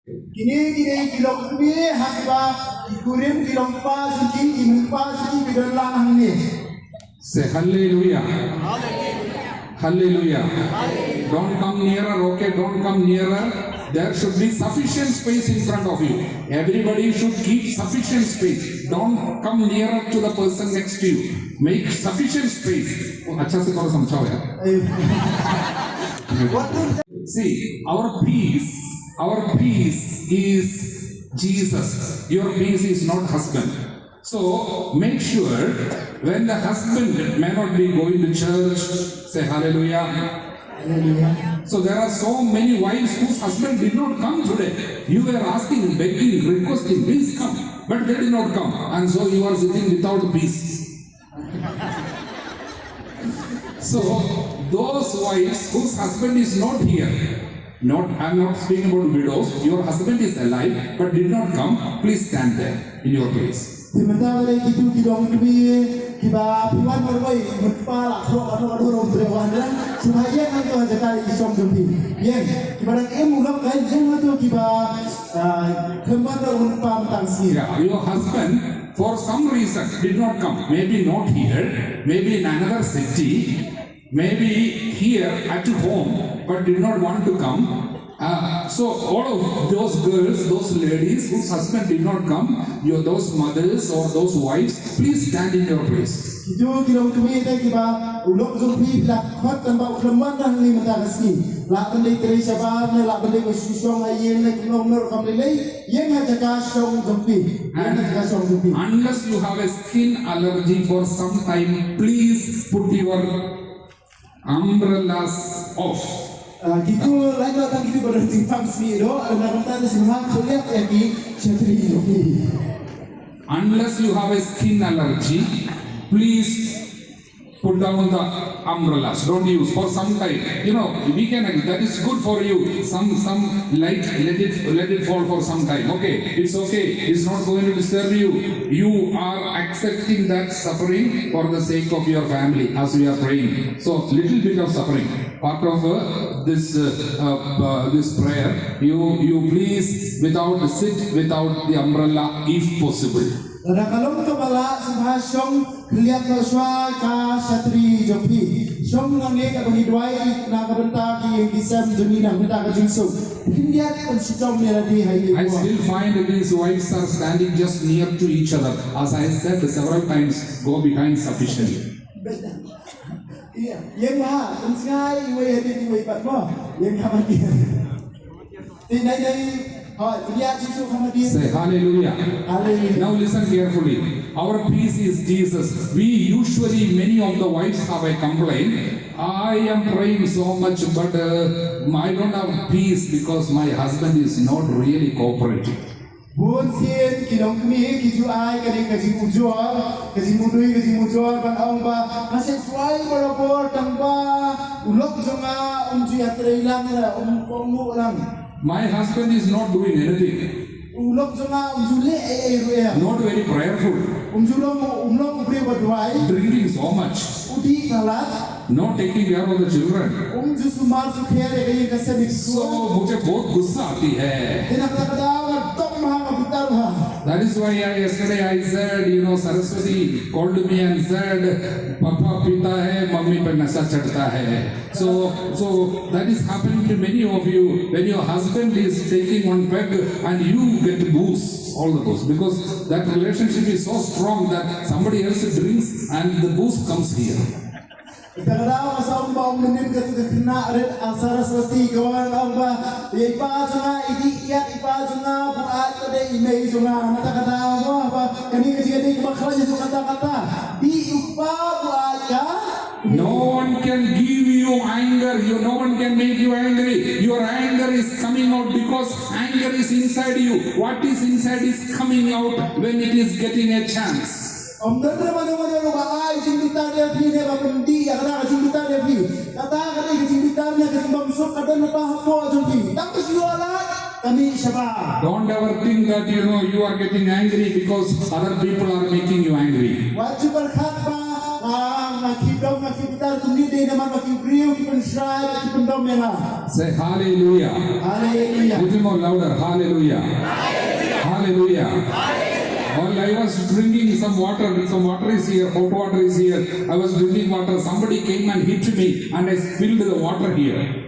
Kini kilong kami hakba kurim kilong pa suci imun pa suci bidon lang ni. Say hallelujah. Hallelujah. Don't come nearer, okay? Don't come nearer. There should be sufficient space in front of you. Everybody should keep sufficient space. Don't come nearer to the person next to you. Make sufficient space. अच्छा से थोड़ा समझाओ यार. See, our peace is Jesus. Your peace is not husband. So make sure when the husband may not be going to church, say hallelujah. Hallelujah. So there are so many wives whose husband did not come today. You were asking, begging, requesting, please come. But they did not come. And so you are sitting without peace. So those wives whose husband is not here, I'm not speaking about widows, your husband is alive but did not come, please stand there in your place. Sementara itu kidong kami kiba piwan berway berpala sok atau dorong berwan dan supaya nanti aja kali isom kami. Yang kiba dan mulak kan yang itu kiba kembar dorong pam tangsi. Your husband for some reason did not come. Maybe not here, maybe in another city, maybe here at home, but did not want to come. So all of those girls, those ladies whose husband did not come, those mothers or those wives, please stand in your place. Itu kilong kami itu kiba ulok zumbi lak hot tanpa ukleman dah ni mentah kesini. Lak beli kiri sabar, lak beli ususong ayen, lak nomor kami lagi, yang aja kasong zumbi, yang aja kasong zumbi. Unless you have a skin allergy for some time, please put your umbrellas off. Gitu lain datang gitu berhenti pamsi do, anda kata semua kuliah lagi cetri ini. Unless you have a skin allergy, please put down the umbrellas. Don't use for some time. You know, we can. That is good for you. Some light. Let it fall for some time. Okay, it's okay. It's not going to disturb you. You are accepting that suffering for the sake of your family as we are praying. So little bit of suffering. Part of this prayer. You please sit without the umbrella if possible. Dan kalau kita bala sebahasong lihat naswa ka satri jopi, song nangge ka bahidwai na kabenta ki kisam duni na benta ka jingso. Lihat konsitong meladi hai. I still find these wives are standing just near to each other. As I said several times, go behind sufficiently. Iya, yang mah, pencingai iwe hati iwe pat mo, yang kamadi. Tinai. Say hallelujah. Hallelujah. Now listen carefully. Our peace is Jesus. We usually, many of the wives have a complaint. I am praying so much, but I don't have peace because my husband is not really cooperating. Bukan kidong kami kitu ay kadi mudui ban aung ba masih cuai berapor tangba ulok jonga unju yatre ilang na komu lang. My husband is not doing anything. Ulok jonga unjule Not very prayerful. Umlok beri berdoai. Drinking so much. Udi kalat. Not taking care of the children. Justru मार चुके हैं लेकिन कैसे भी So मुझे बहुत गुस्सा आती है. That is why yesterday I said, Saraswati called me and said, Papa pita hai, Mummy pe nasha chadta hai. So that is happening to many of you when your husband is taking one peg and you get booze, all the booze, because that relationship is so strong that somebody else drinks and the booze comes here. Kadang masa umbang menim ketika kena red Saraswati kawan amba ipa junga idi iat ipa junga buat pada email junga mata kata apa kani kejadian kebakaran itu kata-kata di upa buat ya. No one can give you anger. No one can make you angry. Your anger is coming out because anger is inside you. What is inside is coming out when it is getting a chance. Om dendra mana-mana lupa ay jingpitan dia pi ne ba pendi ya kata jingpitan dia pi kata jingpitan dia ketimbang sok kata lupa hapo jingpi tapi siwala kami siapa. Don't ever think that you are getting angry because other people are making you angry. Wajib berkhat ba keep dom keep tar kumni de na ma keep real keep shrai keep dom yana. Say hallelujah. Hallelujah. Little more louder. Hallelujah. Hallelujah. While I was drinking some water is here, hot water is here. I was drinking water. Somebody came and hit me, and I spilled the water here.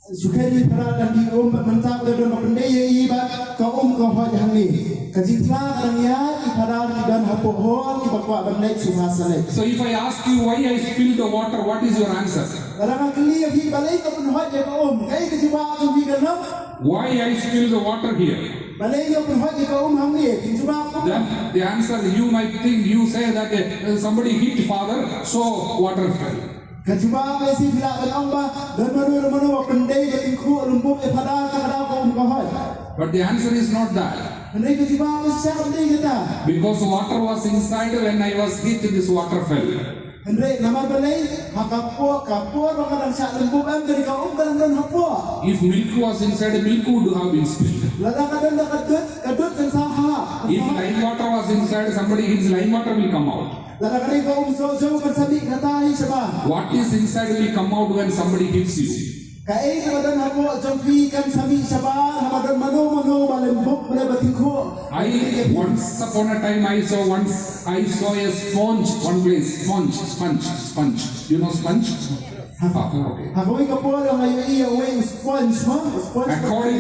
Sukeni para lagi mentak dan benda iba kaum kau hanya ni. Kajiklah kerana para dan hapohon bakwa benda sumasan. So if I ask you why I spilled the water, what is your answer? Dalam kali ini balai kau pun hanya kaum. Kaya kejiwa tu kita nak. Why I spilled the water here? Balai kau pun hanya kaum hamil. Kejiwa. Then the answer you might think you say that somebody hit father, so water fell. Kejiwa mesti bila beramba dan mana pendai bertingku lumpur pada kaum kau hanya. But the answer is not that. Because water was inside when I was hit, this water fell. If milk was inside, milk would have been spilled. If lime water was inside, somebody hits lime water will come out. What is inside will come out when somebody hits you. Once upon a time I saw a sponge one place. Sponge. You know sponge? Okay. According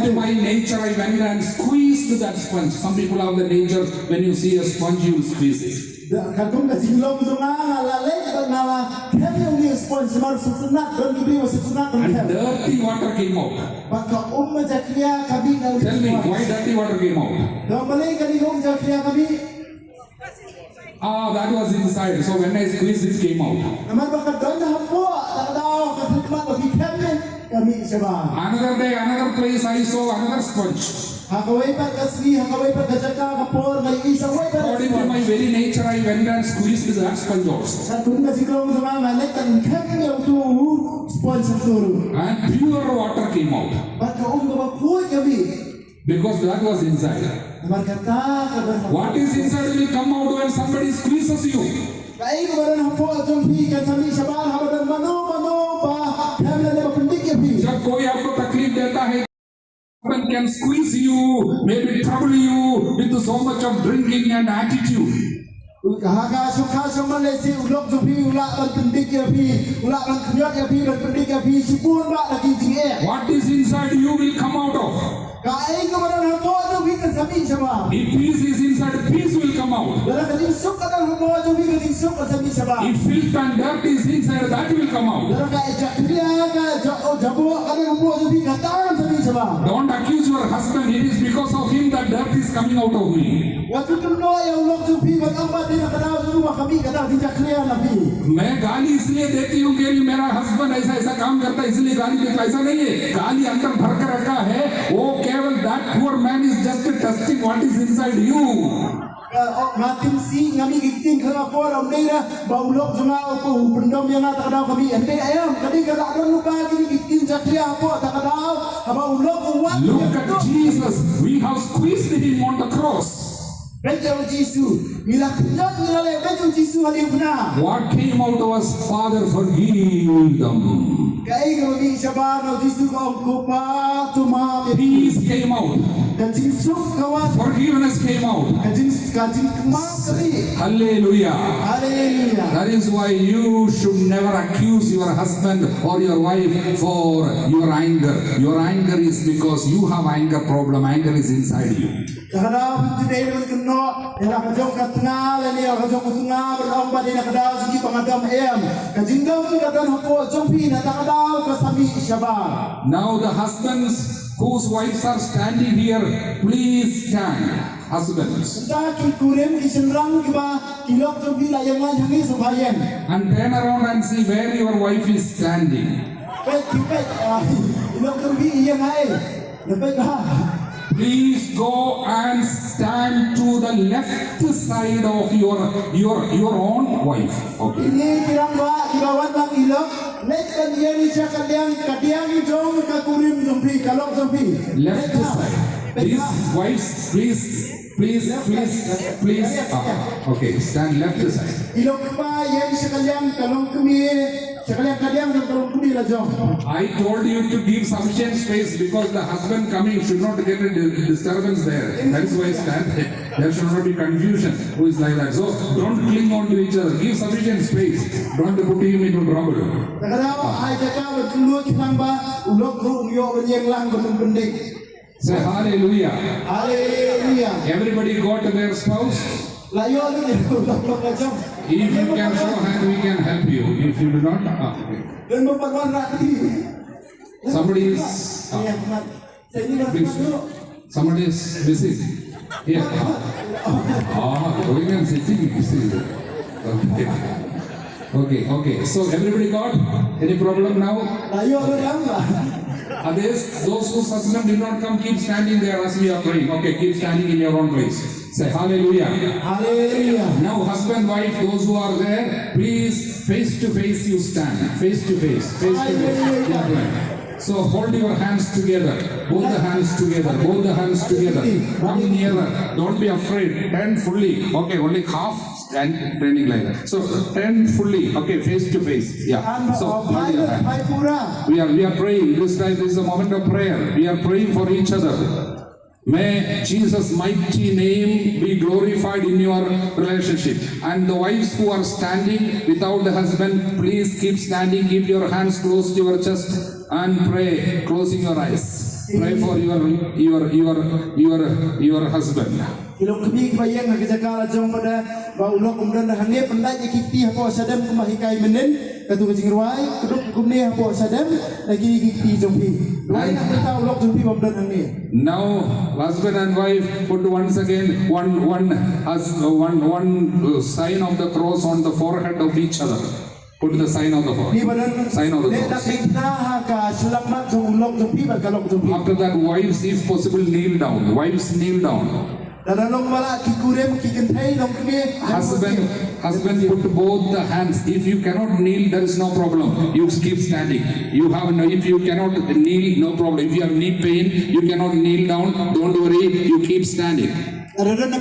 to my nature, I went and squeezed that sponge. Some people have the nature, when you see a sponge, you will squeeze it. And dirty water came out. Tell me, why dirty water came out? That was inside. So when I squeezed, it came out. Another day, another place, I saw another sponge. According to my very nature, I went and squeezed that sponge also. And pure water came out. Because that was inside. What is inside will come out when somebody squeezes you. जब कोई आपको तकलीफ देता है, husband can squeeze you, maybe trouble you with so much of drinking and attitude. What is inside you will come out of. If peace is inside, peace will come out. If filth and dirt is inside, that will come out. Don't accuse your husband. It is because of him that dirt is coming out of me. मैं गाली इसलिए देती हूँ कि मेरा husband ऐसा काम करता है इसलिए गाली देता, ऐसा नहीं है. गाली अंदर भर कर रखा है, वो केवल that poor man is just testing what is inside you. Matim si ngami giting kena ko ram dei na baulok junga ko pendom yang tak ada kami ente ayam kadi kada ada lupa gini giting jakria apa tak ada baulok kuat. Look at Jesus, we have squeezed him on the cross. What came out was, Father, forgive them. Peace came out. Forgiveness came out. Hallelujah. That is why you should never accuse your husband or your wife for your anger. Your anger is because you have anger problem. Anger is inside you. Now the husbands whose wives are standing here, please stand. Husbands. And turn around and see where your wife is standing. Please go and stand to the left side of your own wife. Okay. Left side. Please, wives, please. Okay, stand left side. Ilok pa yan sekalian kalong kami sekalian kalong kami lah jom. I told you to give sufficient space because the husband coming should not get a disturbance there. That is why stand. There should not be confusion. Who is like that? So don't cling on to each other. Give sufficient space. Don't put him into trouble. Kadang ay jaka berkeluar kinang ba ulok ru yo benyeng lang penting. Say hallelujah. Haleluya. Everybody got their spouse. Layo ni ulok lah jom. If you can show hand, we can help you. If you do not, okay. Dan berpaduan rakyat. Somebody is. Please. Somebody is busy. Here. Going and sitting. Okay. So everybody got? Any problem now? Layo lah. Others, those whose husband did not come, keep standing there as we are praying. Okay, keep standing in your own place. Say hallelujah. Haleluya. Now, husband, wife, those who are there, please face to face you stand. Face to face. So hold your hands together. Both the hands together. Come nearer. Don't be afraid. Turn fully. Okay, only half stand turning like that. So turn fully. Okay, face to face. Yeah. So hold your hand. We are praying. This time is a moment of prayer. We are praying for each other. May Jesus' mighty name be glorified in your relationship. And the wives who are standing without the husband, please keep standing. Keep your hands close to your chest and pray, closing your eyes. Pray for your husband. Ilok kami kebayang nak kerja kala jom pada bau lok kemudian dah hangip pendai kiti hapo sadam kemahikai menen katu kecing ruai keduk kumni hapo sadam lagi kiti jompi. Ruai nak tahu lok jompi kemudian hangip. Now husband and wife put once again one sign of the cross on the forehead of each other. Put the sign of the cross. Sign of the cross. After that, wives, if possible, kneel down. Wives, kneel down. Husband, put both the hands. If you cannot kneel, there is no problem. You keep standing. If you cannot kneel, no problem. If you have knee pain, you cannot kneel down. Don't worry. You keep standing. Husband,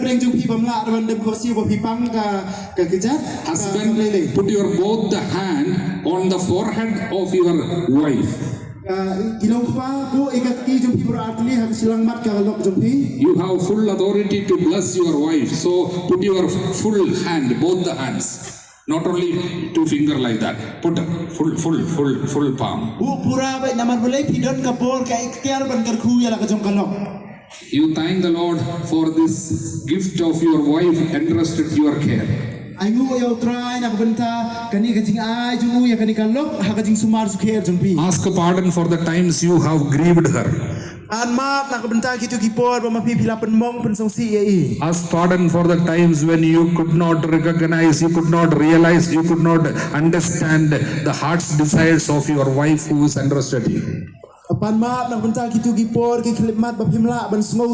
put your both the hand on the forehead of your wife. You have full authority to bless your wife. So put your full hand, both the hands. Not only two finger like that. Put full palm. You thank the Lord for this gift of your wife entrusted to your care. Ask pardon for the times you have grieved her. Ask pardon for the times when you could not recognize, you could not realize, you could not understand the heart's desires of your wife who is entrusted to you. Pan maaf nak bentar gitu gipor ki klimat ba pimla ban sngo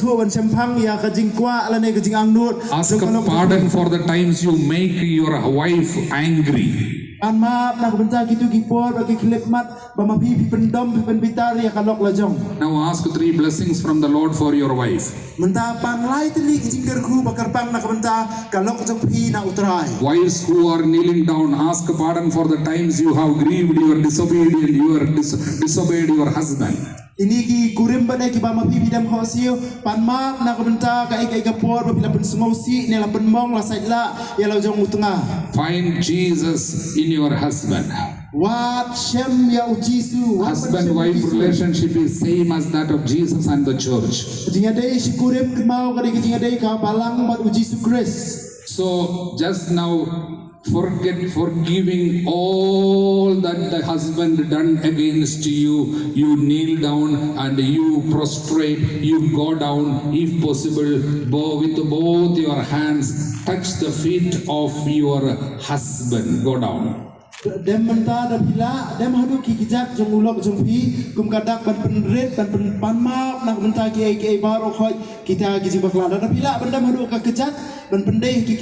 thu ban sempang ya kajing kwa la ne kajing angnut. Ask pardon for the times you make your wife angry. Pan maaf nak bentar gitu gipor ba ki klimat ba ma pi pendom pen bitar ya kalok la jong. Now ask 3 blessings from the Lord for your wife. Menta pan lai teli kajing gerku bakar pang nak bentar kalok jong pi na utrai. Wives who are kneeling down, ask pardon for the times you have grieved, you are disobedient, you are disobeyed your husband. Ini ki kurim ba ki ba ma pi dam hosio pan maaf nak bentar ka ai kapor ba pila pen smosi ne la pen mong la sai la ya la jong utanga. Find Jesus in your husband. Husband-wife relationship is same as that of Jesus and the church. So just now forget forgiving all that the husband done against you. You kneel down and you prostrate, you go down, if possible, with both your hands touch the feet of your husband. Go down. dem menta da bila dem hadu ki kijak jong ulok jong pi kum kadak ban penret ban panma nak menta ki ai baro khoi kita ki jibakla da bila benda hadu ka kijak ban pendeh ki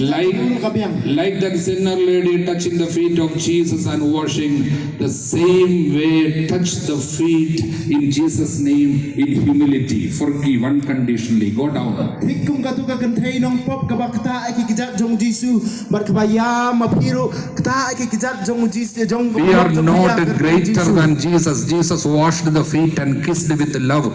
like that sinner lady touching the feet of Jesus and washing, the same way touch the feet in Jesus name in humility, forgive unconditionally, go down. Hikum katu ka kenthei nong pop ka bakta ai ki kijak jong Jisu bar ka bayam apiro kta ai ki kijak jong Jesus jong we are not greater than Jesus. Jesus washed the feet and kissed with love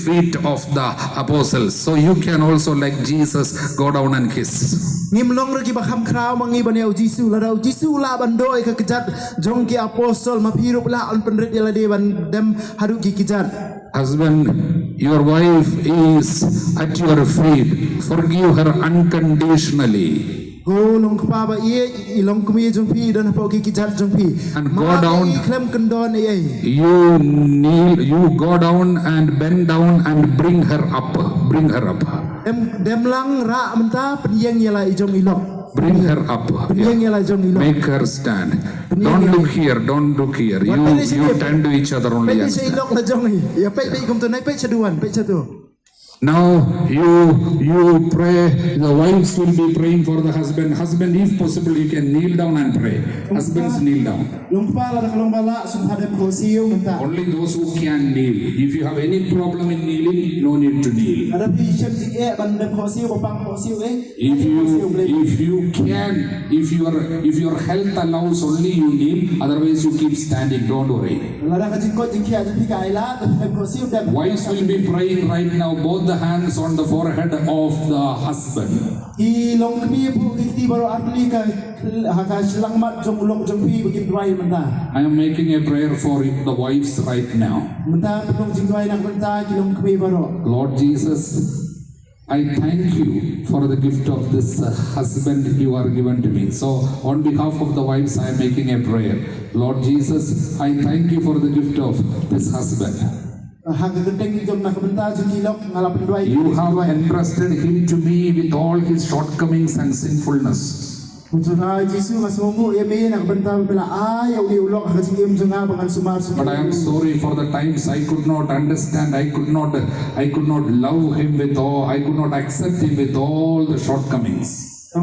feet of the apostles, so you can also like Jesus go down and kiss. Ngim long ri ba kham kraw mangi baneu Jisu la dau Jisu la bandoi ka kijat jong ki apostol mapiro la on penret la de ban dem hadu ki kijat. Husband, your wife is at your feet, forgive her unconditionally. Go long pa ba ye long kumi jong pi dan pa ki kijat jong pi and go down. Klem kendon ai You kneel, you go down and bend down and bring her up, bring her up. Dem lang ra menta penyeng yala ijong ilok. Bring her up. Make her stand. Don't look here. Don't look here. You turn to each other only. Now you pray. The wives will be praying for the husband. Husband, if possible, you can kneel down and pray. Husbands, kneel down. Only those who can kneel. If you have any problem in kneeling, no need to kneel. If you can, if your health allows, only you kneel. Otherwise, you keep standing. Don't worry. Wives will be praying right now. Both the hands on the forehead of the husband. I am making a prayer for the wives right now. Lord Jesus, I thank you for the gift of this husband you are given to me. So on behalf of the wives, I am making a prayer. Lord Jesus, I thank you for the gift of this husband. You have entrusted him to me with all his shortcomings and sinfulness. But I am sorry for the times I could not understand, I could not love him with all, I could not accept him with all the shortcomings. I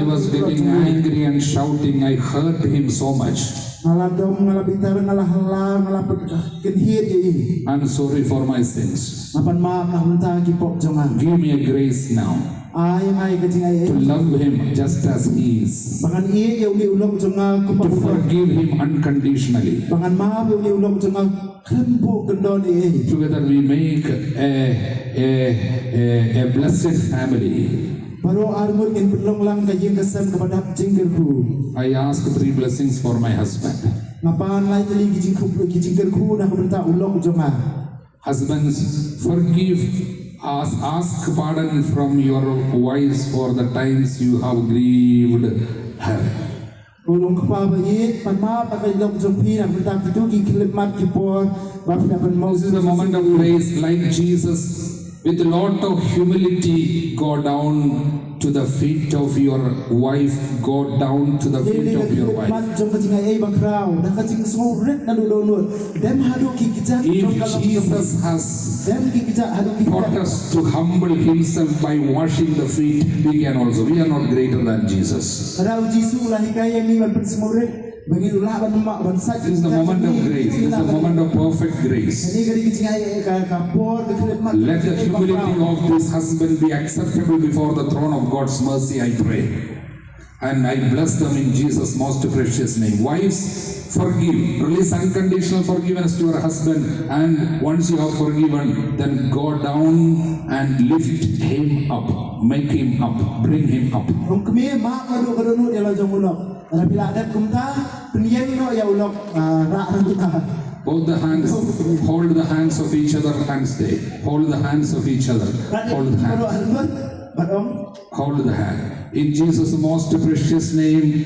was getting angry and shouting. I hurt him so much. I'm sorry for my sins. Give me a grace now to love him just as he is, to forgive him unconditionally. Together we make a blessed family. I ask 3 blessings for my husband. Husbands, forgive us, ask pardon from your wives for the times you have grieved her. This is a moment of grace, like Jesus, with a lot of humility, go down to the feet of your wife, go down to the feet of your wife. If Jesus has taught us to humble himself by washing the feet, we can also. We are not greater than Jesus. This is the moment of grace. This is the moment of perfect grace. Let the humility of this husband be acceptable before the throne of God's mercy, I pray. And I bless them in Jesus' most precious name. Wives, forgive. Release unconditional forgiveness to your husband. And once you have forgiven, then go down and lift him up. Make him up. Bring him up. Both the hands, hold the hands of each other and stay. Hold the hands of each other. Hold the hands. Hold the hand. In Jesus' most precious name,